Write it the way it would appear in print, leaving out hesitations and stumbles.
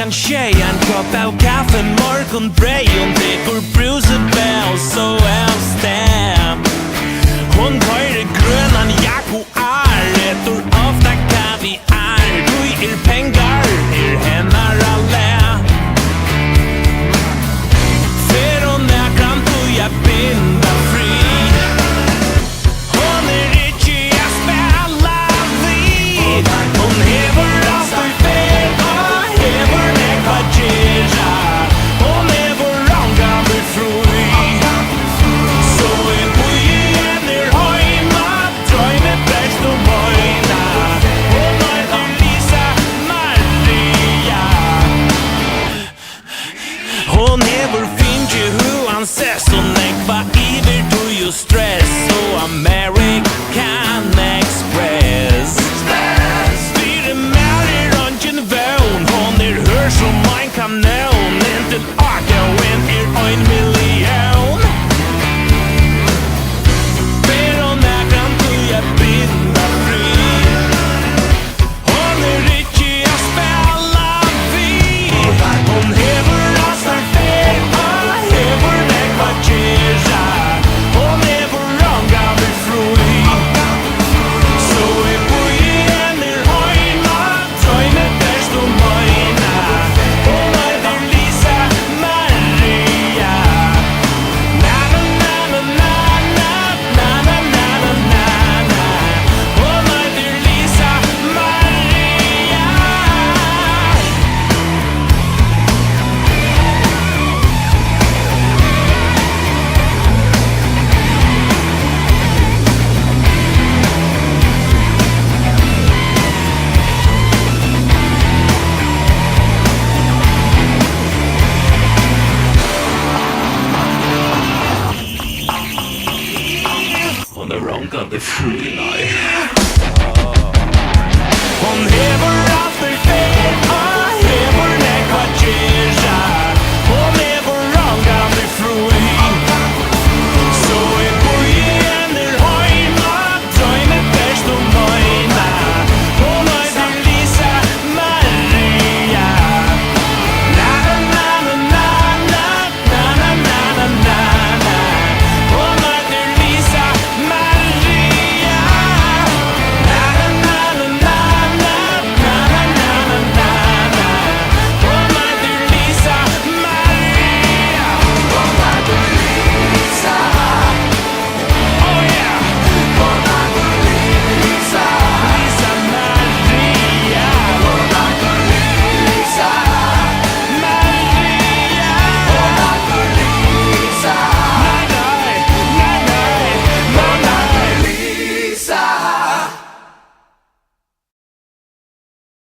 en tjej, en kopp av kaffe, morgonbrejon, dricker brusebär och så avstämd. Hon höjer grönan jaguar, äter ofta kaviar. Hur pengar hennar alla. För hon kan jag binda fri. Hon riktig att spela vid. Hon hever alltid fel och hever nekva gera. Hon hever ranga med fri. Så bojen hojma, drömmer bäst och bojna. Hon Lisa Maria. Hon hever fint ju hur han ses och nekva iver to you stress och American Express. Styr med i röntgen vån, hon hör som man kanon. Inte en arka och en miljon. För hon kan jag binda fri. Hon riktig att spela vid. Hon hever rastar fel och hever nekva gera. Hon hever ranga med fri. Så bojen hojma, drömmer bäst och mojna. Hon Lisa Maria. Hon Lisa Maria. Hon är rankande fri, nej.